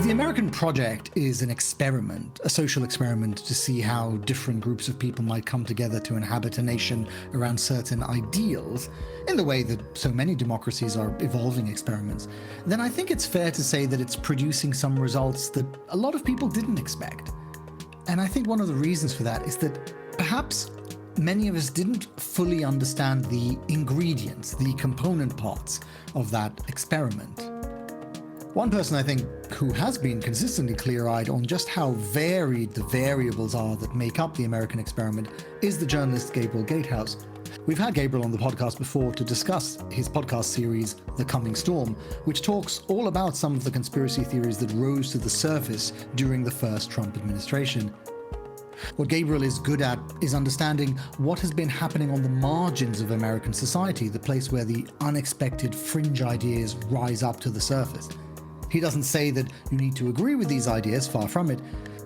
The American project is an experiment, a social experiment to see how different groups of people might come together to inhabit a nation around certain ideals, in the way that so many democracies are evolving experiments. Then I think it's fair to say that it's producing some results that a lot of people didn't expect. And I think one of the reasons for that is that perhaps many of us didn't fully understand the ingredients, the component parts of that experiment. One person, I think, who has been consistently clear-eyed on just how varied the variables are that make up the American experiment is the journalist Gabriel Gatehouse. We've had Gabriel on the podcast before to discuss his podcast series, The Coming Storm, which talks all about some of the conspiracy theories that rose to the surface during the first Trump administration. What Gabriel is good at is understanding what has been happening on the margins of American society, the place where the unexpected fringe ideas rise up to the surface. He doesn't say that you need to agree with these ideas, far from it,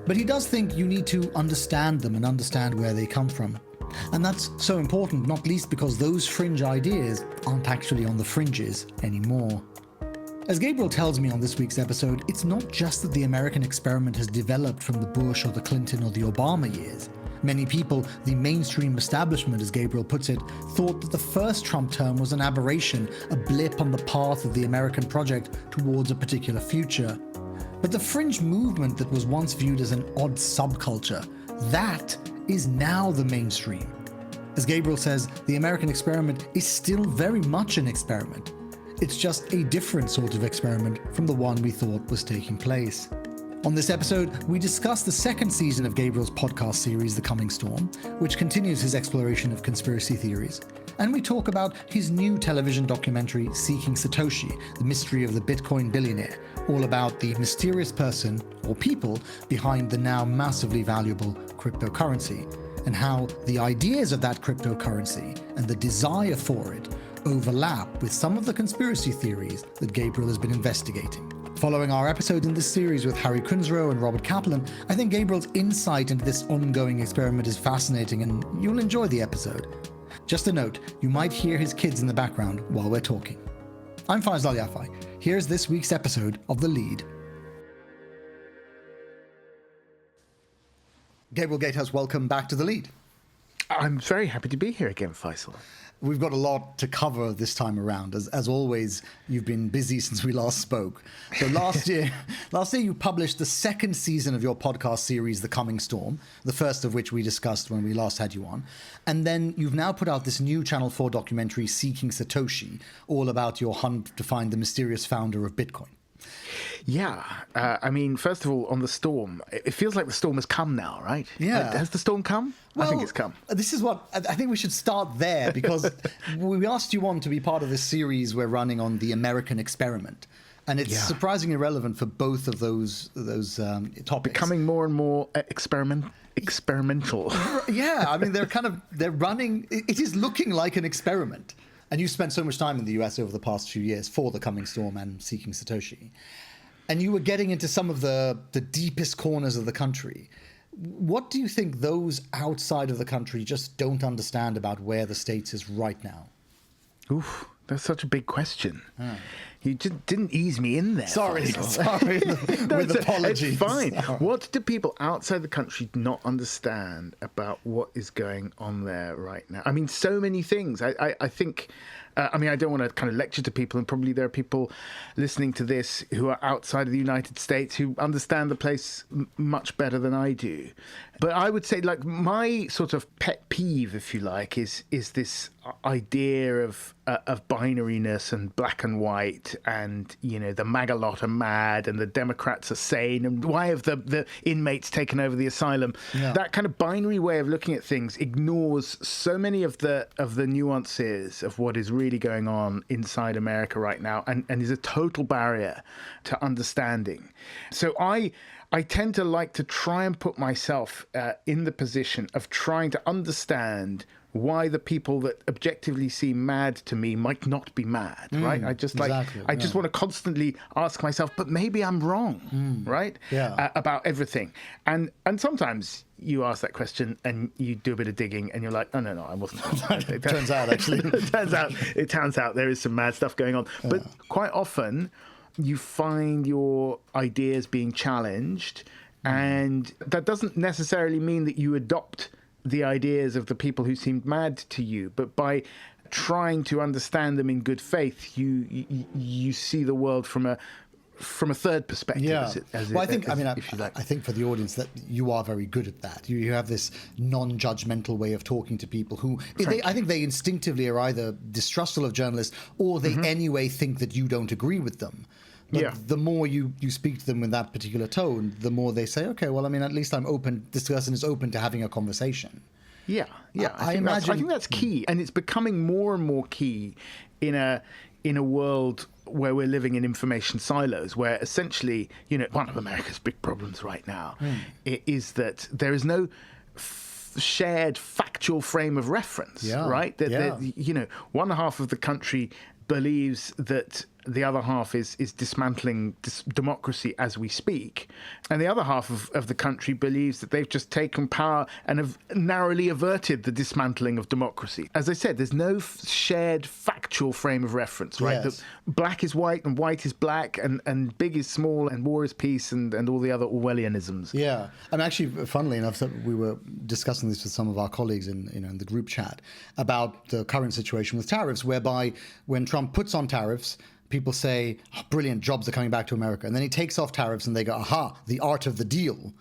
but he does think you need to understand them and understand where they come from. And that's so important, not least because those fringe ideas aren't actually on the fringes anymore. As Gabriel tells me on this week's episode, it's not just that the American experiment has developed from the Bush or the Clinton or the Obama years. Many people, the mainstream establishment, as Gabriel puts it, thought that the first Trump term was an aberration, a blip on the path of the American project towards a particular future. But the fringe movement that was once viewed as an odd subculture, that is now the mainstream. As Gabriel says, the American experiment is still very much an experiment. It's just a different sort of experiment from the one we thought was taking place. On this episode, we discuss the second season of Gabriel's podcast series, The Coming Storm, which continues his exploration of conspiracy theories. And we talk about his new television documentary, Seeking Satoshi, the mystery of the Bitcoin billionaire, all about the mysterious person, or people, behind the now massively valuable cryptocurrency, and how the ideas of that cryptocurrency and the desire for it overlap with some of the conspiracy theories that Gabriel has been investigating. Following our episode in this series with Harry Kunzrow and Robert Kaplan, I think Gabriel's insight into this ongoing experiment is fascinating and you'll enjoy the episode. Just a note, you might hear his kids in the background while we're talking. I'm Faisal Al Yafai. Here's this week's episode of The Lead. Gabriel Gatehouse, welcome back to The Lead. I'm very happy to be here again, Faisal. We've got a lot to cover this time around. As always, you've been busy since we last spoke. So last year you published the second season of your podcast series, The Coming Storm, the first of which we discussed when we last had you on. And then you've now put out this new Channel 4 documentary, Seeking Satoshi, all about your hunt to find the mysterious founder of Bitcoin. Yeah. I mean, first of all, on the storm, it feels like the storm has come now, right? Yeah. Has the storm come? Well, I think it's come. This is what I think we should start there, because we asked you on to be part of this series we're running on the American experiment. And it's surprisingly relevant for both of those topics. Becoming more and more experimental. Yeah, I mean, they're running, it is looking like an experiment. And you spent so much time in the US over the past few years for The Coming Storm and Seeking Satoshi. And you were getting into some of the deepest corners of the country. What do you think those outside of the country just don't understand about where the States is right now? Oof, that's such a big question. You just didn't ease me in there. Sorry, with apologies. It's fine. What do people outside the country not understand about what is going on there right now? I mean, so many things. I think... I mean, I don't want to kind of lecture to people, and probably there are people listening to this who are outside of the United States who understand the place much better than I do. But I would say, like, my sort of pet peeve, if you like, is this idea of binariness and black and white, and, you know, the MAGA lot are mad and the Democrats are sane, and why have the inmates taken over the asylum? Yeah. That kind of binary way of looking at things ignores so many of the nuances of what is really going on inside America right now, and is a total barrier to understanding. So I tend to like to try and put myself in the position of trying to understand why the people that objectively seem mad to me might not be mad, right? I just just want to constantly ask myself, but maybe I'm wrong, right? Yeah. About everything. And sometimes you ask that question and you do a bit of digging and you're like, oh, no, I wasn't. It turns out, actually. It turns out there is some mad stuff going on. Yeah. But quite often, you find your ideas being challenged, and that doesn't necessarily mean that you adopt the ideas of the people who seemed mad to you, but by trying to understand them in good faith, you see the world from a third perspective. Yeah. If you like. I think for the audience that you are very good at that. You have this non-judgmental way of talking to people who, I think they instinctively are either distrustful of journalists or they anyway think that you don't agree with them. But the more you speak to them in that particular tone, the more they say, okay, well, I mean, at least I'm open, this person is open to having a conversation. Yeah. I think that's key. And it's becoming more and more key in a world where we're living in information silos, where essentially, one of America's big problems right now is that there is no shared factual frame of reference, right? One half of the country believes that the other half is dismantling democracy as we speak, and the other half of the country believes that they've just taken power and have narrowly averted the dismantling of democracy. As I said, there's no shared factual frame of reference, right? Yes. That black is white and white is black and big is small and war is peace and all the other Orwellianisms. Yeah. And actually, funnily enough, we were discussing this with some of our colleagues in the group chat about the current situation with tariffs, whereby when Trump puts on tariffs, people say, oh, brilliant, jobs are coming back to America. And then he takes off tariffs and they go, aha, the art of the deal.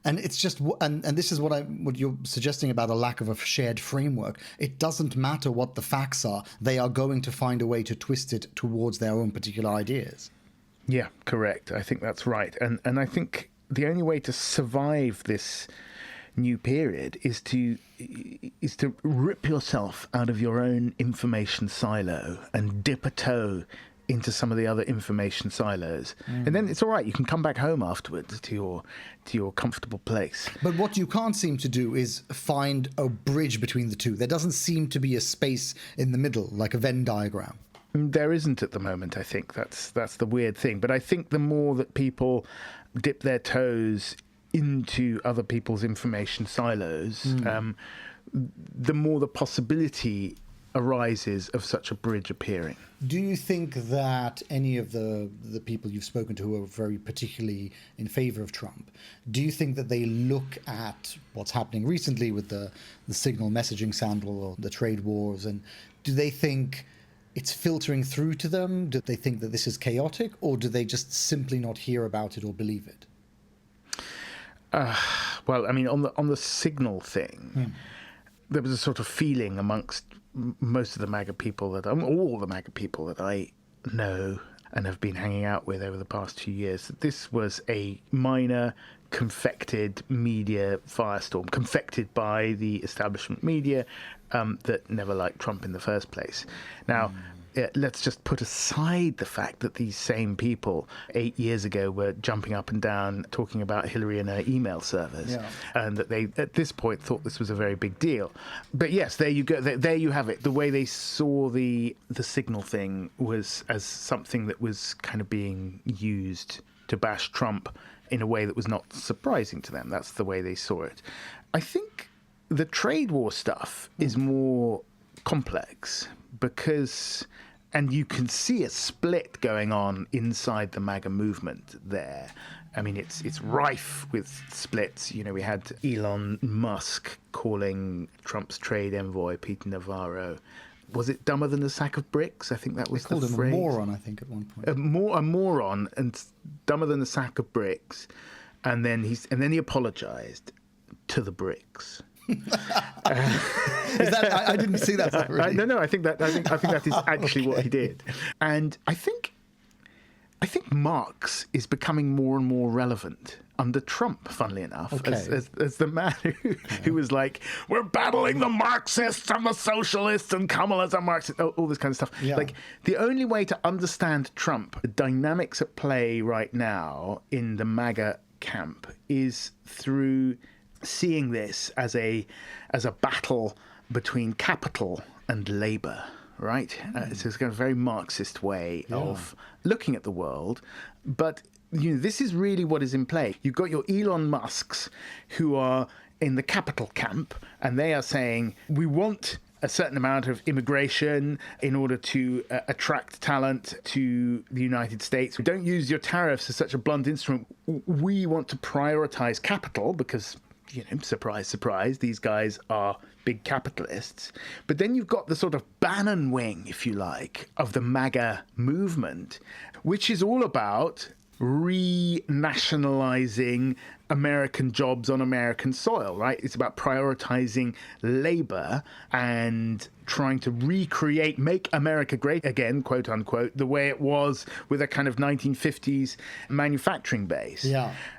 And it's just, and this is what you're suggesting about a lack of a shared framework. It doesn't matter what the facts are. They are going to find a way to twist it towards their own particular ideas. Yeah, correct. I think that's right. And I think the only way to survive this new period is to rip yourself out of your own information silo and dip a toe into some of the other information silos, and then it's all right. You can come back home afterwards to your comfortable place. But what you can't seem to do is find a bridge between the two. There doesn't seem to be a space in the middle, like a Venn diagram. There isn't at the moment. I think that's the weird thing. But I think the more that people dip their toes into other people's information silos, the more the possibility arises of such a bridge appearing. Do you think that any of the people you've spoken to who are very particularly in favor of Trump, do you think that they look at what's happening recently with the signal messaging scandal or the trade wars, and do they think it's filtering through to them? Do they think that this is chaotic, or do they just simply not hear about it or believe it? Well, I mean, on the signal thing, there was a sort of feeling amongst most of the MAGA people all the MAGA people that I know and have been hanging out with over the past 2 years, that this was a minor confected media firestorm, confected by the establishment media that never liked Trump in the first place. Now, let's just put aside the fact that these same people 8 years ago were jumping up and down talking about Hillary and her email servers, and that they, at this point, thought this was a very big deal. But yes, there you go. There you have it. The way they saw the signal thing was as something that was kind of being used to bash Trump in a way that was not surprising to them. That's the way they saw it. I think the trade war stuff is more complex because, and you can see a split going on inside the MAGA movement there. I mean, it's rife with splits. We had Elon Musk calling Trump's trade envoy, Peter Navarro, was it dumber than a sack of bricks? I think that was the phrase. They called him a moron, I think, at one point. A moron and dumber than a sack of bricks. And then he apologized to the bricks. I didn't see that. Really. No. I think that is actually what he did. And I think Marx is becoming more and more relevant under Trump, funnily enough, as the man who was like, we're battling the Marxists and the socialists and Kamala's a Marxist, all this kind of stuff. Yeah. Like, the only way to understand Trump, the dynamics at play right now in the MAGA camp, is through seeing this as a battle between capital and labor, right? So it's kind of a very Marxist way of looking at the world. But this is really what is in play. You've got your Elon Musks who are in the capital camp, and they are saying, we want a certain amount of immigration in order to attract talent to the United States. Don't use your tariffs as such a blunt instrument. We want to prioritize capital because, surprise, surprise, these guys are big capitalists. But then you've got the sort of Bannon wing, if you like, of the MAGA movement, which is all about renationalizing American jobs on American soil, right? It's about prioritizing labor and trying to recreate, make America great again, quote unquote, the way it was with a kind of 1950s manufacturing base.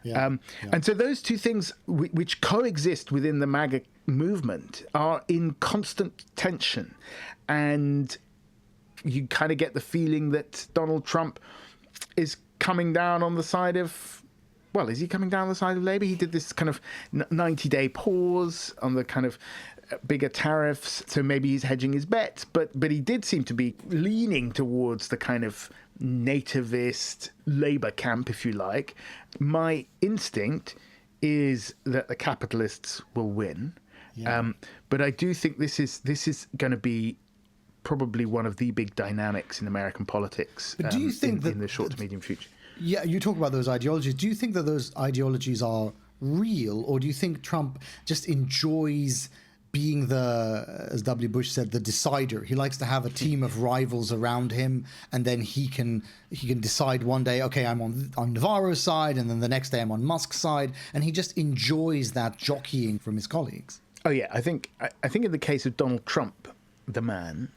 And so those two things which coexist within the MAGA movement are in constant tension. And you kind of get the feeling that Donald Trump is coming down on the side of, well, is he coming down on the side of Labour? He did this kind of 90-day pause on the kind of bigger tariffs, so maybe he's hedging his bets. But he did seem to be leaning towards the kind of nativist Labour camp, if you like. My instinct is that the capitalists will win. But I do think this is going to be probably one of the big dynamics in American politics. But do you think in the short to medium future? Yeah, you talk about those ideologies. Do you think that those ideologies are real, or do you think Trump just enjoys being the, as W. Bush said, the decider? He likes to have a team of rivals around him, and then he can decide one day, okay, I'm on Navarro's side, and then the next day I'm on Musk's side, and he just enjoys that jockeying from his colleagues. Oh yeah, I think in the case of Donald Trump, the man,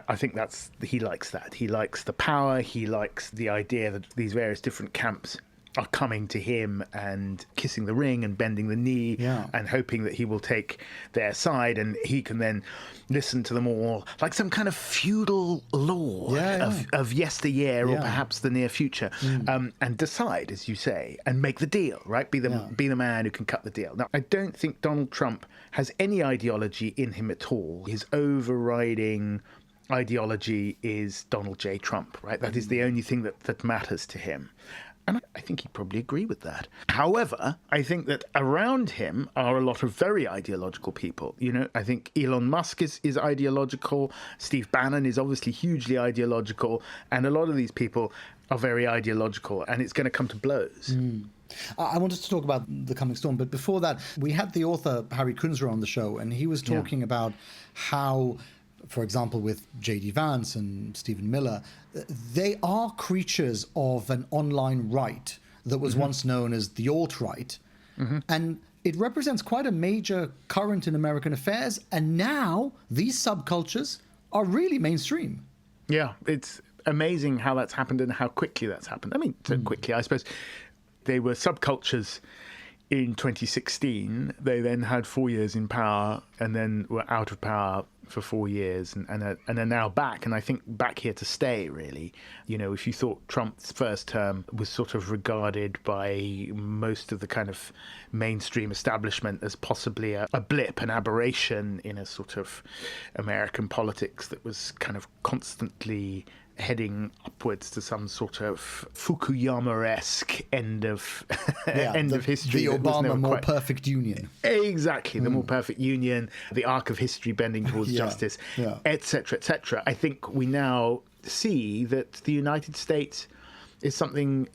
I think he likes that. He likes the power. He likes the idea that these various different camps are coming to him and kissing the ring and bending the knee and hoping that he will take their side, and he can then listen to them all like some kind of feudal lord of yesteryear or perhaps the near future, and decide, as you say, and make the deal, right? Be the man who can cut the deal. Now, I don't think Donald Trump has any ideology in him at all. His overriding ideology is Donald J. Trump, right? That is the only thing that matters to him. And I think he'd probably agree with that. However, I think that around him are a lot of very ideological people. I think Elon Musk is ideological. Steve Bannon is obviously hugely ideological. And a lot of these people are very ideological. And it's going to come to blows. I wanted to talk about the coming storm, but before that, we had the author Harry Kunzler on the show, and he was talking about how, for example, with J.D. Vance and Stephen Miller, they are creatures of an online right that was once known as the alt-right. And it represents quite a major current in American affairs. And now these subcultures are really mainstream. Yeah, it's amazing how that's happened and how quickly that's happened. I mean, so quickly, I suppose. They were subcultures in 2016. They then had 4 years in power and then were out of power for 4 years and are now back. And I think back here to stay, really. If you thought Trump's first term was sort of regarded by most of the kind of mainstream establishment as possibly a blip, an aberration in a sort of American politics that was kind of constantly heading upwards to some sort of Fukuyama-esque end of history. The Obama more perfect union. Exactly, the more perfect union, the arc of history bending towards justice, etc., etc. I think we now see that the United States is something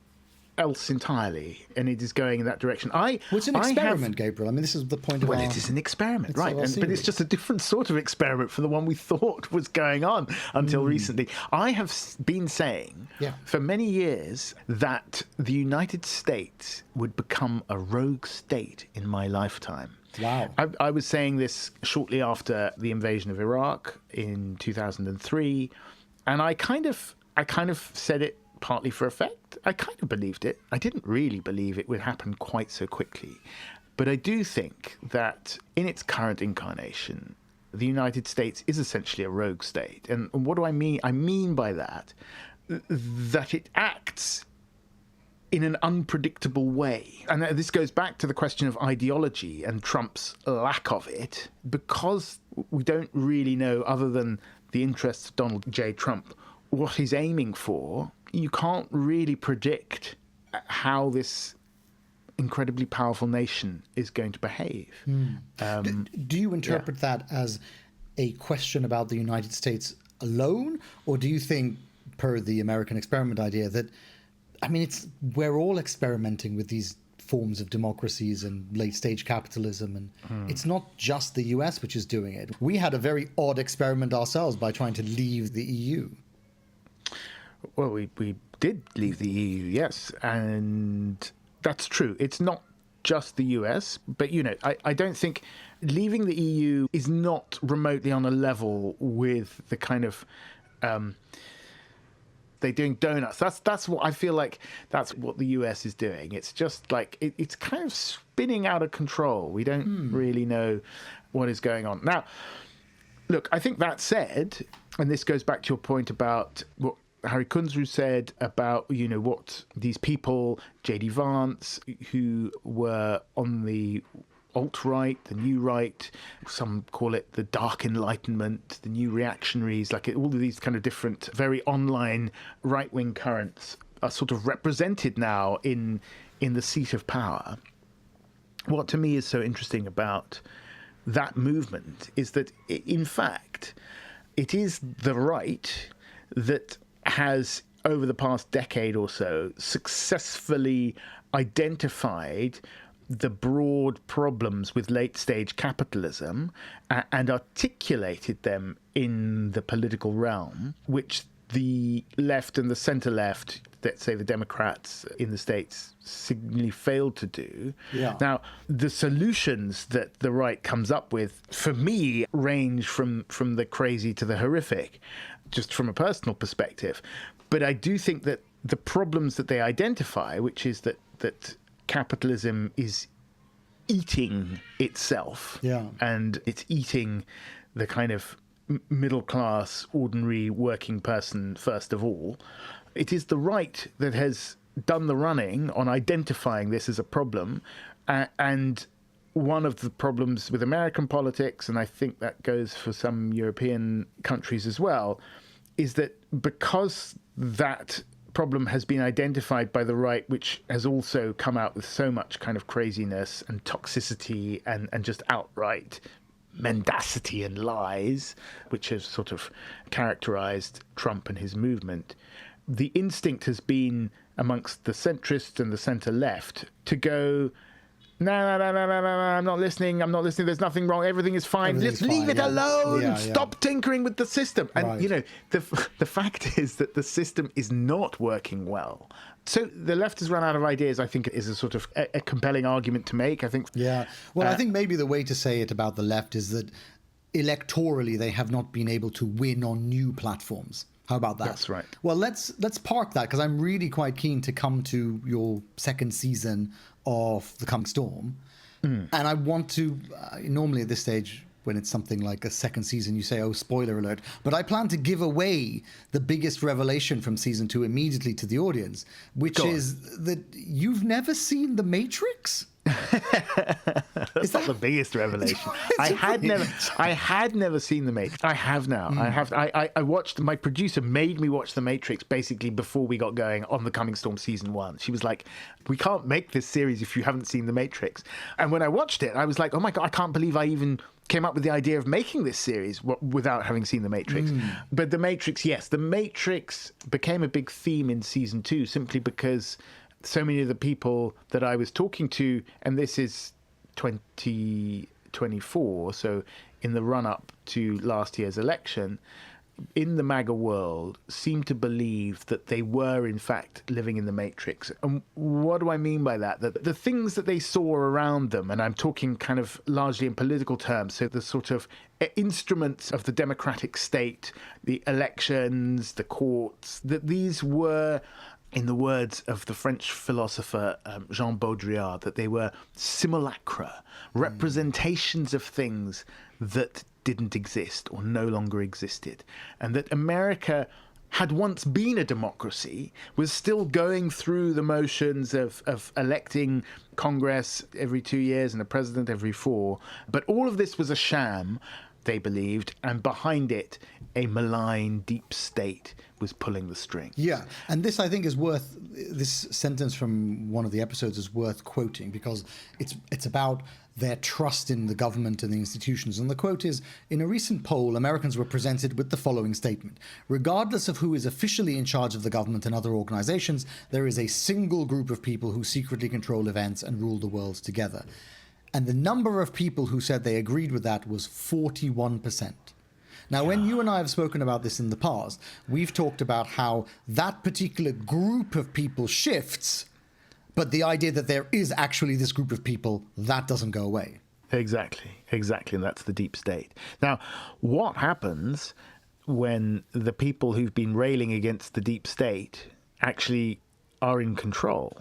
else entirely, and it is going in that direction. It's an experiment, Gabriel. I mean, this is the point of it is an experiment, right? But it's just a different sort of experiment from the one we thought was going on until recently. I have been saying for many years that the United States would become a rogue state in my lifetime. Wow. I was saying this shortly after the invasion of Iraq in 2003, and I kind of said it partly for effect. I kind of believed it. I didn't really believe it would happen quite so quickly. But I do think that in its current incarnation, the United States is essentially a rogue state. And what do I mean? I mean by that it acts in an unpredictable way. And this goes back to the question of ideology and Trump's lack of it, because we don't really know, other than the interests of Donald J. Trump, what he's aiming for. You can't really predict how this incredibly powerful nation is going to behave. Do you interpret that as a question about the United States alone? Or do you think, per the American experiment idea, that, I mean, we're all experimenting with these forms of democracies and late-stage capitalism, and it's not just the US which is doing it. We had a very odd experiment ourselves by trying to leave the EU. Well, we did leave the EU, yes, and that's true. It's not just the US, but, I don't think leaving the EU is not remotely on a level with the kind of... they're doing donuts. That's what I feel like. That's what the US is doing. It's just like it's kind of spinning out of control. We don't really know what is going on now. Look, I think that said, and this goes back to your point about what Harry Kunzru said about what these people, J.D. Vance, who were on the alt-right, the new right, some call it the dark enlightenment, the new reactionaries, like all of these kind of different, very online right-wing currents are sort of represented now in the seat of power. What to me is so interesting about that movement is that, in fact, it is the right that has, over the past decade or so, successfully identified the broad problems with late-stage capitalism and articulated them in the political realm, which the left and the centre-left, let's say the Democrats in the States, signally failed to do. Yeah. Now, the solutions that the right comes up with, for me, range from the crazy to the horrific, just from a personal perspective. But I do think that the problems that they identify, which is that capitalism is eating itself, and it's eating the kind of middle class, ordinary working person first of all. It is the right that has done the running on identifying this as a problem, and one of the problems with American politics, and I think that goes for some European countries as well, is that because that problem has been identified by the right, which has also come out with so much kind of craziness and toxicity and just outright mendacity and lies, which has sort of characterized Trump and his movement. The instinct has been amongst the centrists and the centre-left to go, no, I'm not listening, there's nothing wrong, everything is fine, just leave it alone, stop tinkering with the system. And, the fact is that the system is not working well. So the left has run out of ideas, I think, is a sort of a compelling argument to make, I think. Yeah, well, I think maybe the way to say it about the left is that electorally they have not been able to win on new platforms. How about that? That's right. Well, let's park that, because I'm really quite keen to come to your second season of The Coming Storm. And I want to, normally at this stage, when it's something like a second season, you say, oh, spoiler alert. But I plan to give away the biggest revelation from season 2 immediately to the audience, which is that you've never seen The Matrix? That's not the biggest revelation. I had never seen The Matrix. I have now. I watched. My producer made me watch The Matrix basically before we got going on The Coming Storm season 1. She was like, "We can't make this series if you haven't seen The Matrix." And when I watched it, I was like, "Oh my God, I can't believe I even came up with the idea of making this series without having seen The Matrix." But The Matrix, yes, The Matrix became a big theme in season 2 simply because so many of the people that I was talking to, and this is 2024, so in the run-up to last year's election, in the MAGA world, seemed to believe that they were, in fact, living in the Matrix. And what do I mean by that? That the things that they saw around them, and I'm talking kind of largely in political terms, so the sort of instruments of the democratic state, the elections, the courts, that these were, in the words of the French philosopher Jean Baudrillard, that they were simulacra, representations of things that didn't exist or no longer existed. And that America had once been a democracy, was still going through the motions of electing Congress every 2 years and a president every 4. But all of this was a sham, they believed, and behind it, a malign deep state was pulling the strings. Yeah, and this, I think, is worth, this sentence from one of the episodes is worth quoting, because it's about their trust in the government and the institutions. And the quote is, "In a recent poll, Americans were presented with the following statement: regardless of who is officially in charge of the government and other organizations, there is a single group of people who secretly control events and rule the world together." And the number of people who said they agreed with that was 41%. Now, when you and I have spoken about this in the past, we've talked about how that particular group of people shifts, but the idea that there is actually this group of people, that doesn't go away. Exactly. And that's the deep state. Now, what happens when the people who've been railing against the deep state actually are in control?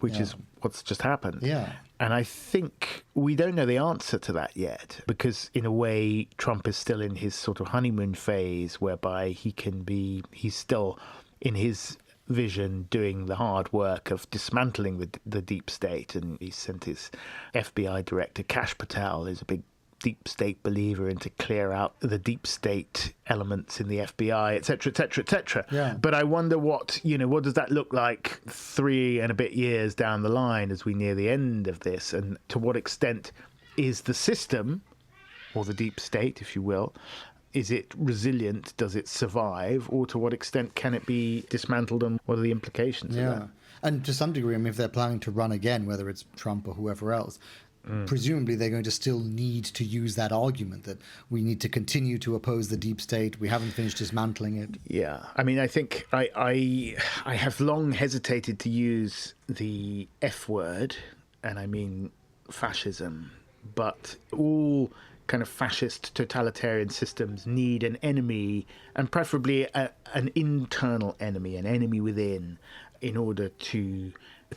Which is what's just happened. Yeah. And I think we don't know the answer to that yet, because in a way, Trump is still in his sort of honeymoon phase, whereby he's still in his vision doing the hard work of dismantling the deep state. And he sent his FBI director, Kash Patel, who's a big deep state believer, and to clear out the deep state elements in the FBI, et cetera, et cetera, et cetera. Yeah. But I wonder what does that look like 3 and a bit years down the line as we near the end of this? And to what extent is the system, or the deep state, if you will, is it resilient? Does it survive? Or to what extent can it be dismantled, and what are the implications of that? And to some degree, I mean, if they're planning to run again, whether it's Trump or whoever else, presumably they're going to still need to use that argument that we need to continue to oppose the deep state. We haven't finished dismantling it. Yeah. I mean, I think I have long hesitated to use the F word, and I mean fascism, but all kind of fascist totalitarian systems need an enemy, and preferably an internal enemy, an enemy within, in order to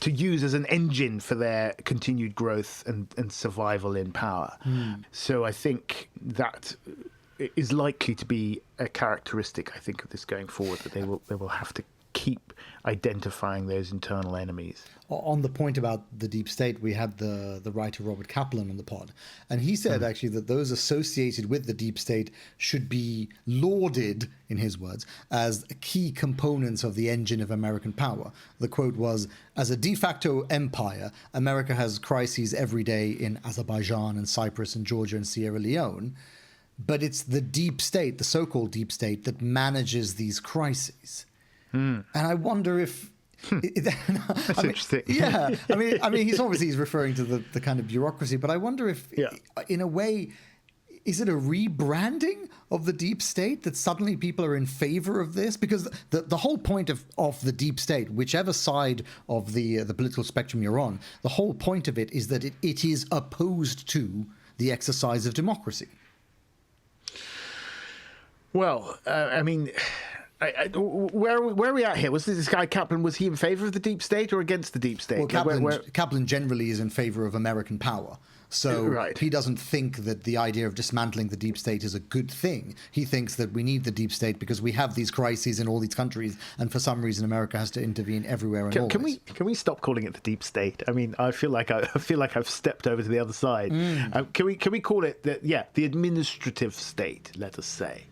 use as an engine for their continued growth and survival in power. So I think that is likely to be a characteristic, I think, of this going forward, that they will have to keep identifying those internal enemies. On the point about the deep state, we had the writer Robert Kaplan on the pod, and he said actually that those associated with the deep state should be lauded, in his words, as key components of the engine of American power. The quote was, "As a de facto empire, America has crises every day in Azerbaijan and Cyprus and Georgia and Sierra Leone, but it's the deep state, the so-called deep state, that manages these crises." And I wonder if... That's interesting. Yeah. I mean, he's referring to the kind of bureaucracy, but I wonder if, in a way, is it a rebranding of the deep state that suddenly people are in favor of this? Because the whole point of the deep state, whichever side of the political spectrum you're on, the whole point of it is that it is opposed to the exercise of democracy. Well, I mean... where are we at here? Was this guy Kaplan, was he in favor of the deep state or against the deep state? Well, Kaplan generally is in favor of American power. So he doesn't think that the idea of dismantling the deep state is a good thing. He thinks that we need the deep state because we have these crises in all these countries, and for some reason America has to intervene everywhere and always. Can we stop calling it the deep state? I mean, I feel like I've stepped over to the other side. Can we call it the administrative state? Let us say.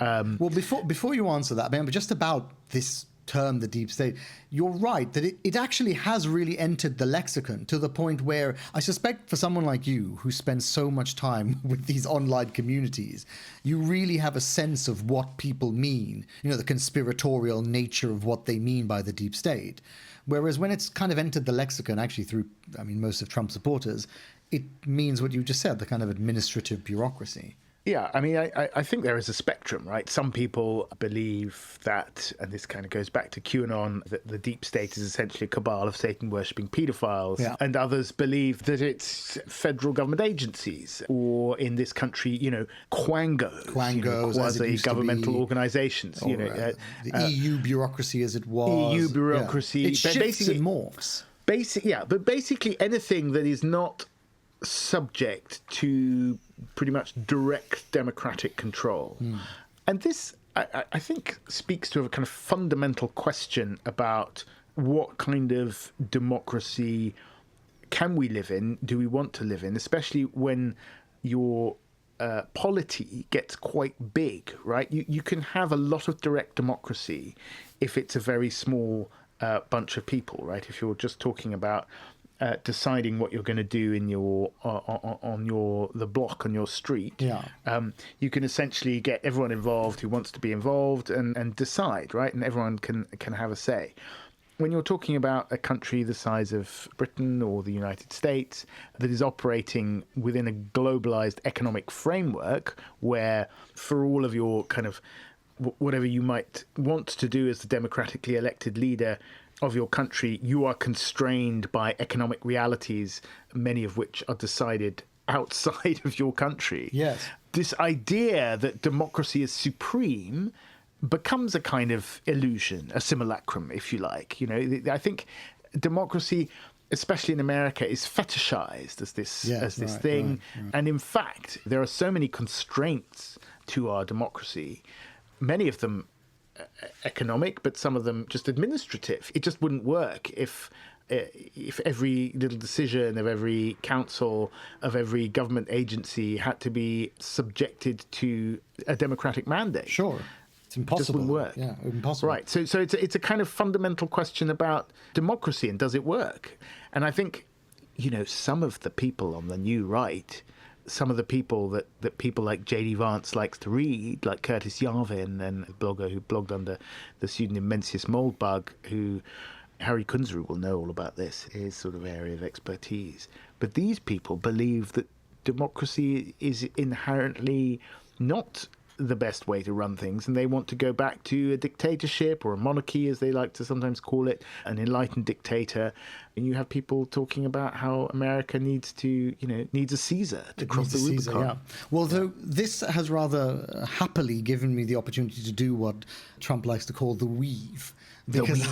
Well, before you answer that, but just about this term, the deep state, you're right that it actually has really entered the lexicon to the point where I suspect for someone like you who spends so much time with these online communities, you really have a sense of what people mean, the conspiratorial nature of what they mean by the deep state. Whereas when it's kind of entered the lexicon, actually through, most of Trump supporters, it means what you just said, the kind of administrative bureaucracy. Yeah, I mean, I think there is a spectrum, right? Some people believe that, and this kind of goes back to QAnon, that the deep state is essentially a cabal of Satan-worshipping paedophiles. Yeah. And others believe that it's federal government agencies, or in this country, quangos, quasi-governmental organizations. The EU bureaucracy as it was. EU bureaucracy. Yeah. It shifts and morphs. But basically anything that is not subject to pretty much direct democratic control. And this, I think, speaks to a kind of fundamental question about what kind of democracy can we live in, do we want to live in, especially when you're polity gets quite big, right? You can have a lot of direct democracy if it's a very small bunch of people, right? If you're just talking about deciding what you're going to do in your the block on your street, you can essentially get everyone involved who wants to be involved and decide, right? And everyone can have a say. When you're talking about a country the size of Britain or the United States that is operating within a globalized economic framework where for all of your kind of whatever you might want to do as the democratically elected leader of your country, you are constrained by economic realities, many of which are decided outside of your country. Yes. This idea that democracy is supreme becomes a kind of illusion, a simulacrum, if you like. You know, I think democracy, especially in America, is fetishized as this thing. Right. And in fact, there are so many constraints to our democracy, many of them economic, but some of them just administrative. It just wouldn't work if every little decision of every council, of every government agency had to be subjected to a democratic mandate. Sure. It's impossible. It just wouldn't work. Yeah, impossible. Right. So it's a kind of fundamental question about democracy and does it work? And I think, you know, some of the people on the new right, some of the people that people like J.D. Vance likes to read, like Curtis Yarvin, and a blogger who blogged under the pseudonym Mencius Moldbug, who Harry Kunzru will know all about this, his sort of area of expertise. But these people believe that democracy is inherently not the best way to run things, and they want to go back to a dictatorship or a monarchy, as they like to sometimes call it, an enlightened dictator. And you have people talking about how America needs a Caesar to cross the Rubicon. Yeah. Well, though this has rather happily given me the opportunity to do what Trump likes to call the weave. Because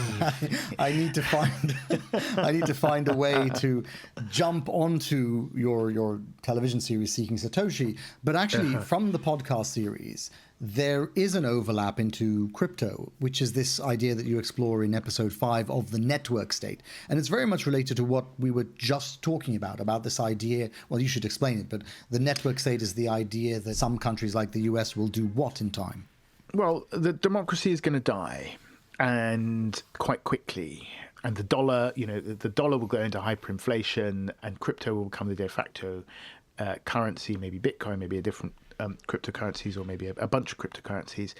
I need to find a way to jump onto your television series Seeking Satoshi, but actually from the podcast series there is an overlap into crypto, which is this idea that you explore in episode 5 of the network state, and it's very much related to what we were just talking about this idea. Well, you should explain it, but the network state is the idea that some countries like the US will do what in time? Well, the democracy is going to die. And quite quickly, and the dollar will go into hyperinflation, and crypto will become the de facto currency, maybe Bitcoin, maybe a different cryptocurrencies, or maybe a bunch of cryptocurrencies.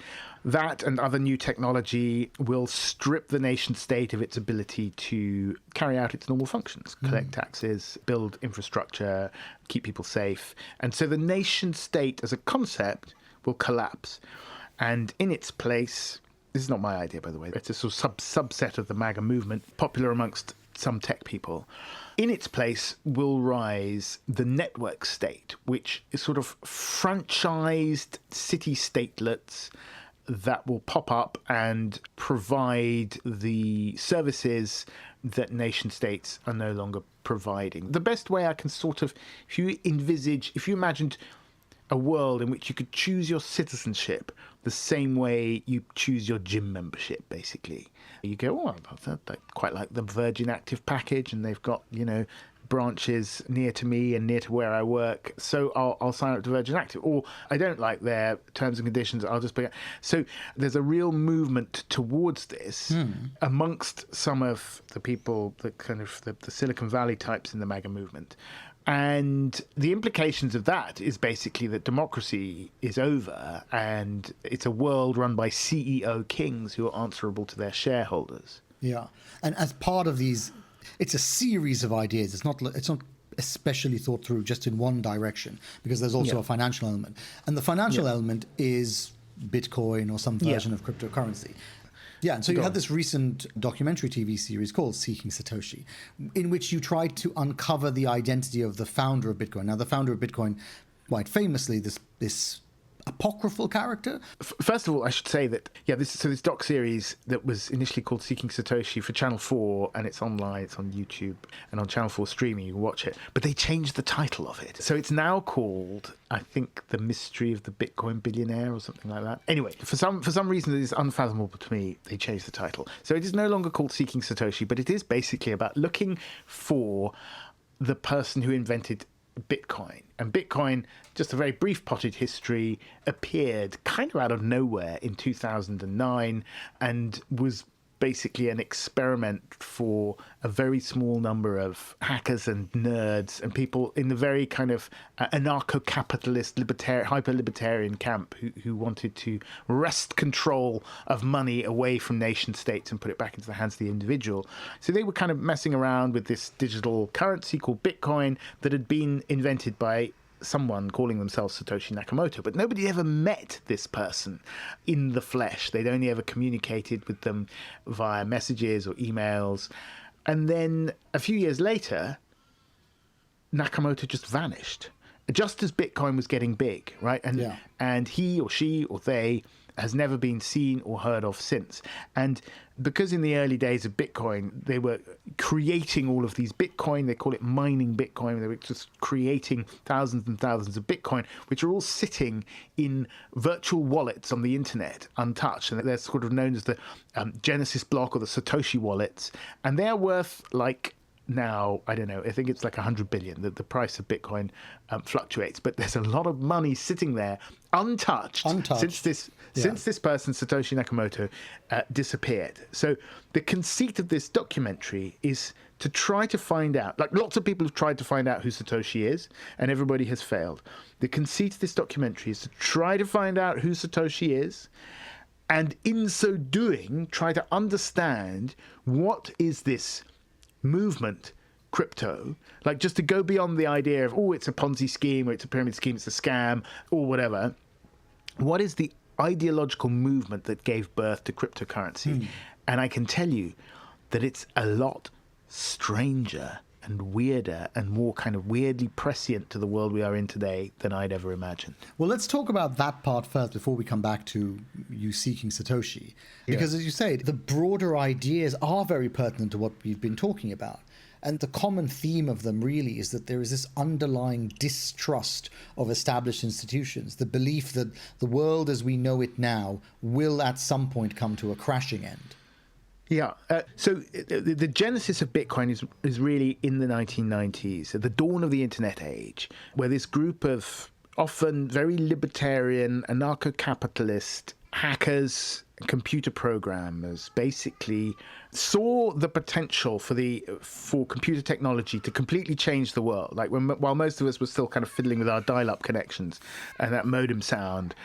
That and other new technology will strip the nation state of its ability to carry out its normal functions, collect taxes, build infrastructure, keep people safe. And so the nation state as a concept will collapse. And in its place, this is not my idea, by the way, it's a sort of subset of the MAGA movement, popular amongst some tech people. In its place will rise the network state, which is sort of franchised city-statelets that will pop up and provide the services that nation states are no longer providing. The best way I can sort of, if you imagined a world in which you could choose your citizenship the same way you choose your gym membership, basically. You go, oh, I quite like the Virgin Active package, and they've got, branches near to me and near to where I work, so I'll sign up to Virgin Active. Or I don't like their terms and conditions, I'll just pick. So there's a real movement towards this amongst some of the people, the kind of the Silicon Valley types in the MAGA movement. And the implications of that is basically that democracy is over, and it's a world run by CEO kings who are answerable to their shareholders. Yeah, and as part of these, it's a series of ideas. It's not especially thought through just in one direction, because there's also a financial element, and the financial element is Bitcoin or some version of cryptocurrency. Yeah, and so you had this recent documentary TV series called Seeking Satoshi, in which you tried to uncover the identity of the founder of Bitcoin. Now, the founder of Bitcoin, quite famously, this apocryphal character. First of all, I should say that, this doc series that was initially called Seeking Satoshi for Channel 4, and it's online, it's on YouTube, and on Channel 4 streaming, you can watch it. But they changed the title of it. So it's now called, I think, The Mystery of the Bitcoin Billionaire or something like that. Anyway, for some reason that is unfathomable to me, they changed the title. So it is no longer called Seeking Satoshi, but it is basically about looking for the person who invented Bitcoin. And Bitcoin, just a very brief potted history, appeared kind of out of nowhere in 2009 and was basically an experiment for a very small number of hackers and nerds and people in the very kind of anarcho-capitalist, hyper-libertarian camp who wanted to wrest control of money away from nation states and put it back into the hands of the individual. So they were kind of messing around with this digital currency called Bitcoin that had been invented by someone calling themselves Satoshi Nakamoto, but nobody ever met this person in the flesh. They'd only ever communicated with them via messages or emails. And then a few years later, Nakamoto just vanished, just as Bitcoin was getting big, right? And he or she or they has never been seen or heard of since. And because in the early days of Bitcoin, they were creating all of these Bitcoin, they call it mining Bitcoin, they were just creating thousands and thousands of Bitcoin, which are all sitting in virtual wallets on the internet, untouched. And they're sort of known as the Genesis block or the Satoshi wallets. And they're worth like, now, I don't know, I think it's like 100 billion. The price of Bitcoin fluctuates, but there's a lot of money sitting there untouched. Since this person, Satoshi Nakamoto, disappeared. So the conceit of this documentary is to try to find out, like lots of people have tried to find out who Satoshi is, and everybody has failed. The conceit of this documentary is to try to find out who Satoshi is, and in so doing, try to understand what is this movement, crypto, like just to go beyond the idea of, oh, it's a Ponzi scheme or it's a pyramid scheme, it's a scam or whatever. What is the ideological movement that gave birth to cryptocurrency? And I can tell you that it's a lot stranger and weirder and more kind of weirdly prescient to the world we are in today than I'd ever imagined. Well, let's talk about that part first before we come back to you seeking Satoshi. Because as you say, the broader ideas are very pertinent to what we've been talking about. And the common theme of them really is that there is this underlying distrust of established institutions, the belief that the world as we know it now will at some point come to a crashing end. Yeah. So the genesis of Bitcoin is really in the 1990s, at the dawn of the internet age, where this group of often very libertarian, anarcho-capitalist hackers, computer programmers basically saw the potential for computer technology to completely change the world. Like while most of us were still kind of fiddling with our dial-up connections and that modem sound,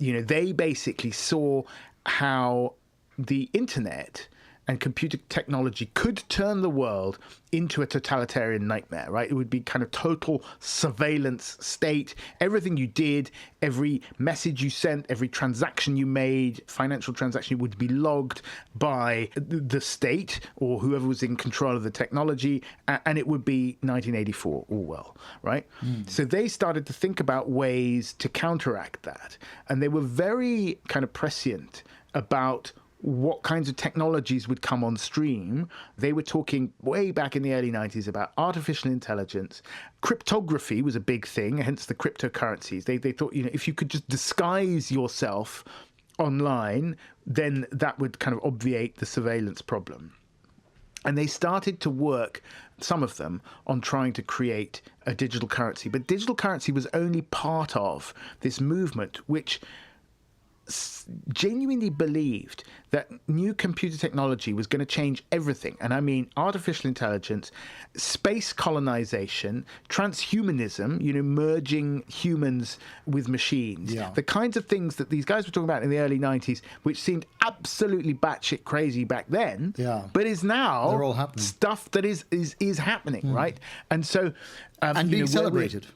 they basically saw how the internet and computer technology could turn the world into a totalitarian nightmare, right? It would be kind of total surveillance state. Everything you did, every message you sent, every transaction you made, financial transaction would be logged by the state or whoever was in control of the technology, and it would be 1984 Orwell, right? So they started to think about ways to counteract that, and they were very kind of prescient about what kinds of technologies would come on stream. They were talking way back in the early 90s about artificial intelligence. Cryptography was a big thing, hence the cryptocurrencies. They thought, if you could just disguise yourself online, then that would kind of obviate the surveillance problem. And they started to work, some of them, on trying to create a digital currency. But digital currency was only part of this movement, which genuinely believed that new computer technology was going to change everything. And I mean artificial intelligence, space colonization, transhumanism, merging humans with machines. Yeah. The kinds of things that these guys were talking about in the early 90s, which seemed absolutely batshit crazy back then, but is now they're all happening. Stuff that is happening, right? And so... and being celebrated.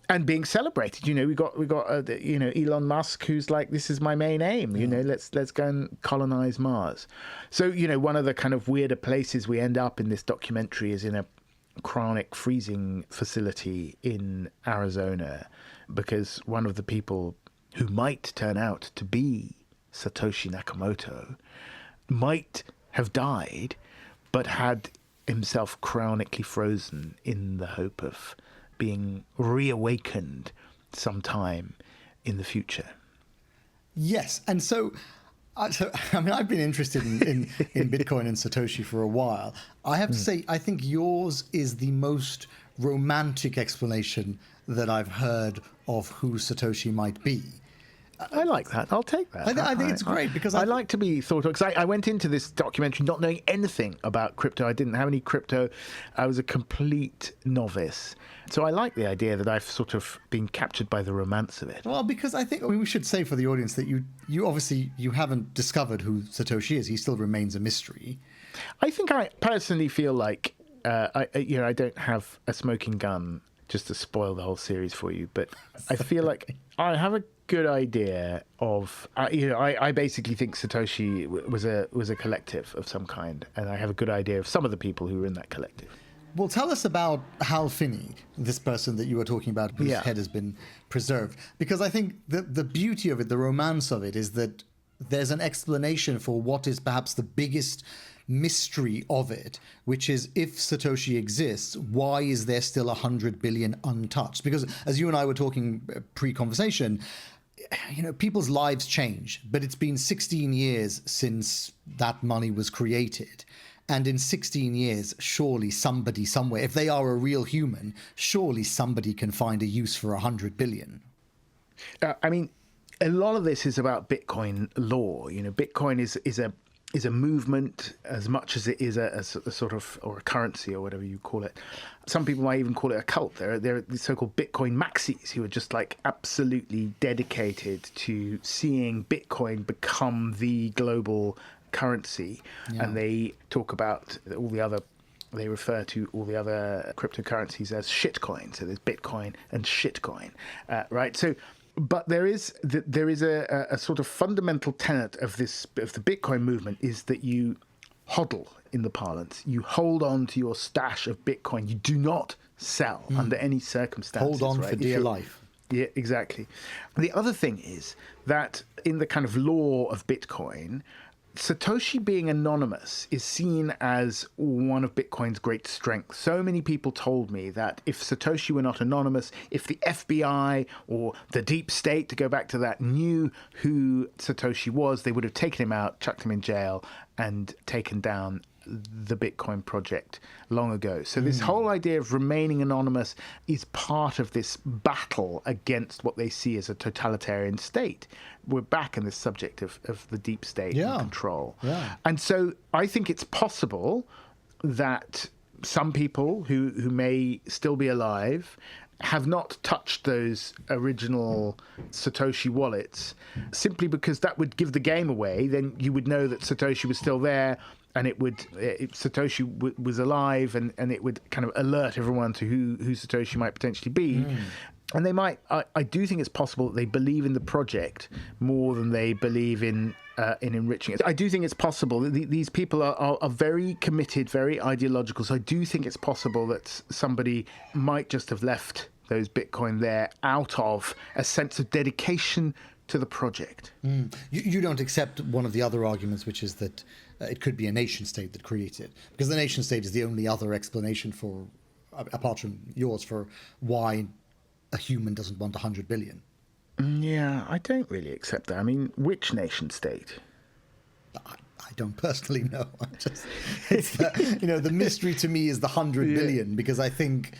And being celebrated, we got Elon Musk, who's like, this is my main aim. Let's go and colonize Mars. So one of the kind of weirder places we end up in this documentary is in a chronic freezing facility in Arizona, because one of the people who might turn out to be Satoshi Nakamoto might have died, but had himself chronically frozen in the hope of being reawakened sometime in the future. Yes, and so I've been interested in Bitcoin and Satoshi for a while. I have to say, I think yours is the most romantic explanation that I've heard of who Satoshi might be. I like that. I'll take that. I think it's great because I like to be thought of, because I went into this documentary not knowing anything about crypto. I didn't have any crypto. I was a complete novice. So I like the idea that I've sort of been captured by the romance of it. Well, because I think we should say for the audience that you obviously you haven't discovered who Satoshi is. He still remains a mystery. I think I personally feel like I don't have a smoking gun just to spoil the whole series for you, but I feel like I have a good idea of I basically think Satoshi was a collective of some kind, and I have a good idea of some of the people who were in that collective. Well, tell us about Hal Finney, this person that you were talking about whose head has been preserved, because I think the beauty of it, the romance of it, is that there's an explanation for what is perhaps the biggest mystery of it, which is, if Satoshi exists, why is there still 100 billion untouched? Because as you and I were talking pre-conversation, people's lives change, but it's been 16 years since that money was created. And in 16 years, surely somebody somewhere, if they are a real human, surely somebody can find a use for 100 billion. I mean, a lot of this is about Bitcoin lore. Bitcoin is a movement as much as it is a sort of, or a currency or whatever you call it. Some people might even call it a cult. There are the so-called Bitcoin maxis who are just like absolutely dedicated to seeing Bitcoin become the global currency. Yeah. And they talk about they refer to all the other cryptocurrencies as shitcoin. So there's Bitcoin and shitcoin, right? So, but there is a sort of fundamental tenet of the Bitcoin movement is that you hodl, in the parlance. You hold on to your stash of Bitcoin. You do not sell under any circumstances. Hold on, right? for dear life. Yeah, exactly. The other thing is that in the kind of lore of Bitcoin, Satoshi being anonymous is seen as one of Bitcoin's great strengths. So many people told me that if Satoshi were not anonymous, if the FBI or the deep state, to go back to that, knew who Satoshi was, they would have taken him out, chucked him in jail, and taken down the Bitcoin project long ago. So this whole idea of remaining anonymous is part of this battle against what they see as a totalitarian state. We're back in this subject of the deep state and control. Yeah. And so I think it's possible that some people who may still be alive have not touched those original Satoshi wallets, simply because that would give the game away. Then you would know that Satoshi was still there, and Satoshi was alive, and it would kind of alert everyone to who Satoshi might potentially be. And they might. I do think it's possible that they believe in the project more than they believe in enriching it. I do think it's possible that these people are very committed, very ideological. So I do think it's possible that somebody might just have left those Bitcoin there out of a sense of dedication to the project. You don't accept one of the other arguments, which is that it could be a nation state that created it, because the nation state is the only other explanation for, apart from yours, for why a human doesn't want 100 billion. Yeah, I don't really accept that. I mean, which nation state? I don't personally know. The mystery to me is the 100 billion, because I think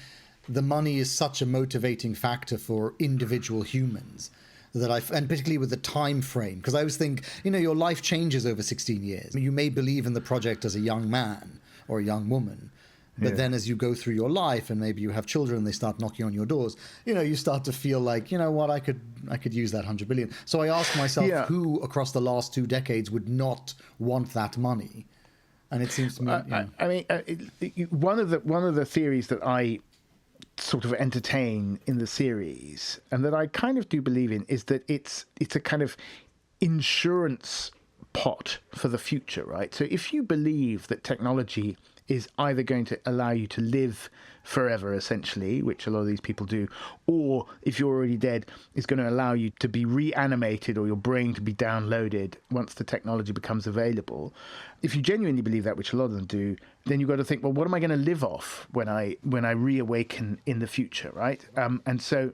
the money is such a motivating factor for individual humans and particularly with the time frame, because I always think, your life changes over 16 years. You may believe in the project as a young man or a young woman, but then as you go through your life and maybe you have children and they start knocking on your doors, you start to feel like, what, I could use that 100 billion. So I ask myself, who across the last 2 decades would not want that money? And it seems to me, I mean, one of the theories that I sort of entertain in the series, and that I kind of do believe in, is that it's a kind of insurance pot for the future, right? So if you believe that technology is either going to allow you to live forever, essentially, which a lot of these people do, or if you're already dead, is going to allow you to be reanimated or your brain to be downloaded once the technology becomes available. If you genuinely believe that, which a lot of them do, then you've got to think, well, what am I going to live off when I reawaken in the future, right? And so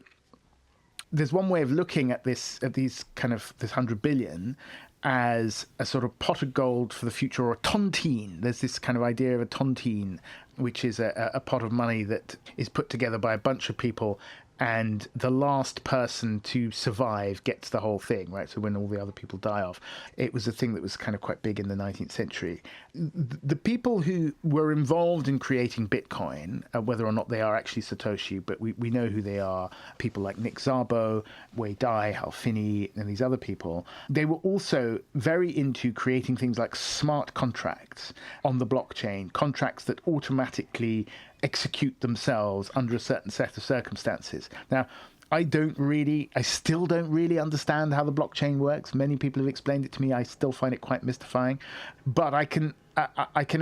there's one way of looking at this 100 billion, as a sort of pot of gold for the future, or a tontine. There's this kind of idea of a tontine, which is a pot of money that is put together by a bunch of people, and the last person to survive gets the whole thing, right? So when all the other people die off. It was a thing that was kind of quite big in the 19th century. The people who were involved in creating Bitcoin, whether or not they are actually Satoshi, but we know who they are, people like Nick Szabo, Wei Dai, Hal Finney, and these other people, they were also very into creating things like smart contracts on the blockchain, contracts that automatically execute themselves under a certain set of circumstances. Now, I still don't really understand how the blockchain works. Many people have explained it to me. I still find it quite mystifying. But I can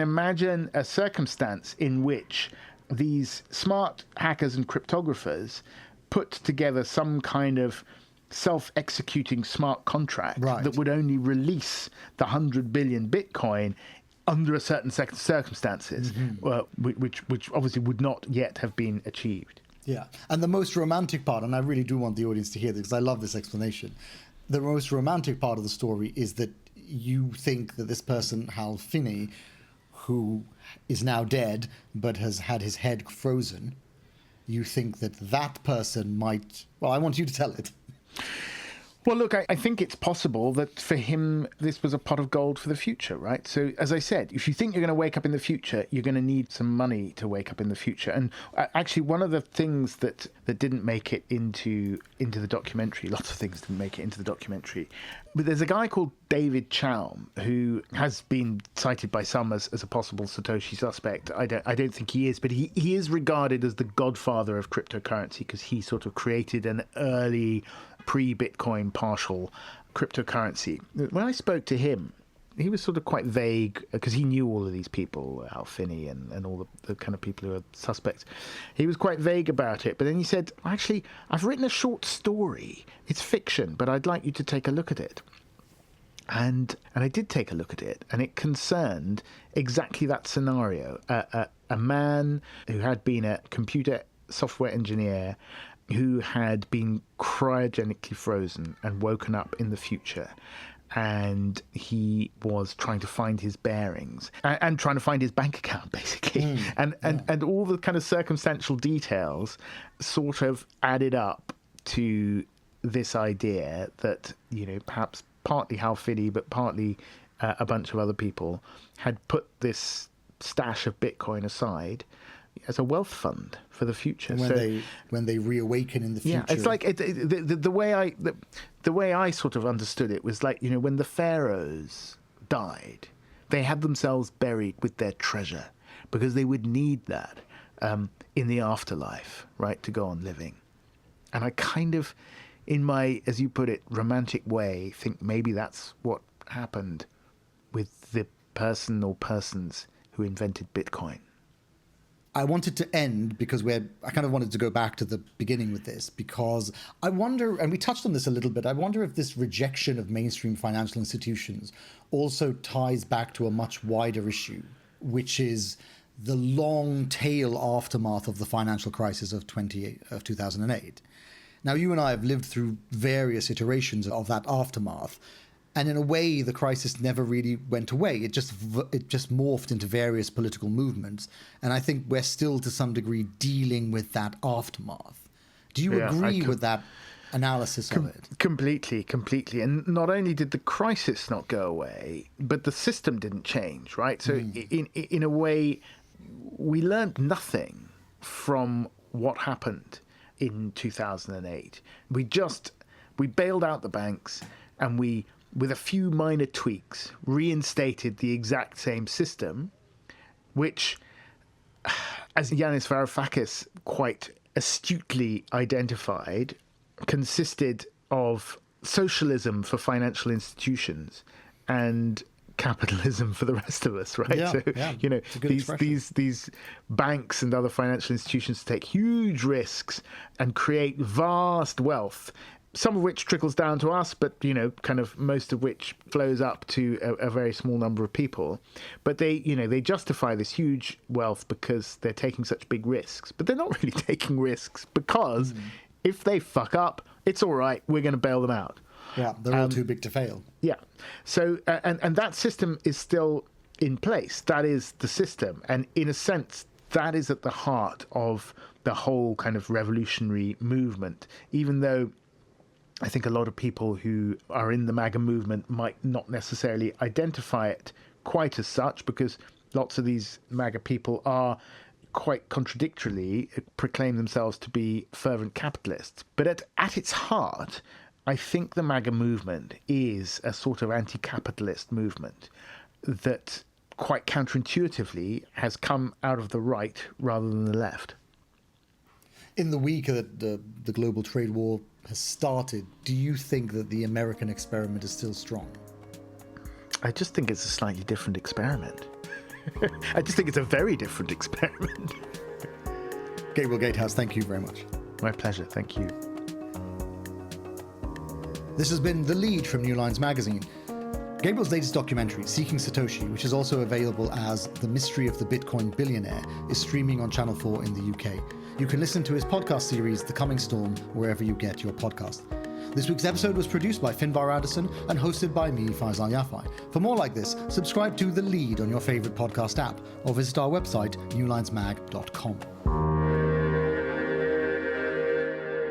imagine a circumstance in which these smart hackers and cryptographers put together some kind of self-executing smart contract that would only release the 100 billion Bitcoin under a certain set of circumstances, which obviously would not yet have been achieved. Yeah, and the most romantic part, and I really do want the audience to hear this because I love this explanation, the most romantic part of the story is that you think that this person, Hal Finney, who is now dead but has had his head frozen, you think that that person might... Well, I want you to tell it. Well, look, I think it's possible that for him, this was a pot of gold for the future, right? So, as I said, if you think you're going to wake up in the future, you're going to need some money to wake up in the future. And actually, one of the things that didn't make it into the documentary, lots of things didn't make it into the documentary, but there's a guy called David Chaum who has been cited by some as a possible Satoshi suspect. I don't think he is, but he is regarded as the godfather of cryptocurrency because he sort of created an early pre-Bitcoin partial cryptocurrency. When I spoke to him, he was sort of quite vague because he knew all of these people, Al Finney and all the kind of people who are suspects. He was quite vague about it, but then he said, actually, I've written a short story. It's fiction, but I'd like you to take a look at it. And I did take a look at it, and it concerned exactly that scenario. A man who had been a computer software engineer who had been cryogenically frozen and woken up in the future. And he was trying to find his bearings and trying to find his bank account, basically. And all the kind of circumstantial details sort of added up to this idea that, perhaps partly Hal Finney, but partly a bunch of other people had put this stash of Bitcoin aside as a wealth fund for the future. When they reawaken in the future. Yeah, it's like the way I sort of understood it was like, when the pharaohs died, they had themselves buried with their treasure because they would need that in the afterlife, right, to go on living. And I kind of, in my, as you put it, romantic way, think maybe that's what happened with the person or persons who invented Bitcoin. I wanted to end because I kind of wanted to go back to the beginning with this because I wonder, and we touched on this a little bit, I wonder if this rejection of mainstream financial institutions also ties back to a much wider issue, which is the long tail aftermath of the financial crisis of 2008. Now, you and I have lived through various iterations of that aftermath. And in a way, the crisis never really went away. It just morphed into various political movements. And I think we're still, to some degree, dealing with that aftermath. Do you agree with that analysis of it? Completely. And not only did the crisis not go away, but the system didn't change, right? So in a way, we learned nothing from what happened in 2008. We bailed out the banks and we, with a few minor tweaks, reinstated the exact same system, which, as Yanis Varoufakis quite astutely identified, consisted of socialism for financial institutions and capitalism for the rest of us, right? Yeah, so, yeah, these banks and other financial institutions take huge risks and create vast wealth, some of which trickles down to us, but, kind of most of which flows up to a very small number of people. But they justify this huge wealth because they're taking such big risks. But they're not really taking risks because if they fuck up, it's all right, we're going to bail them out. Yeah, they're all too big to fail. Yeah. So, and that system is still in place. That is the system. And in a sense, that is at the heart of the whole kind of revolutionary movement, even though I think a lot of people who are in the MAGA movement might not necessarily identify it quite as such, because lots of these MAGA people are quite contradictorily proclaim themselves to be fervent capitalists. But at its heart, I think the MAGA movement is a sort of anti-capitalist movement that quite counterintuitively has come out of the right rather than the left. In the week that the global trade war has started, do you think that the American experiment is still strong? I just think it's a slightly different experiment. I just think it's a very different experiment. Gabriel Gatehouse, thank you very much. My pleasure. Thank you. This has been The Lead from New Lines magazine. Gabriel's latest documentary, Seeking Satoshi, which is also available as The Mystery of the Bitcoin Billionaire, is streaming on Channel 4 in the UK. You can listen to his podcast series, The Coming Storm, wherever you get your podcast. This week's episode was produced by Finbar and hosted by me, Faisal Al Yafai. For more like this, subscribe to The Lead on your favourite podcast app or visit our website, newlinesmag.com.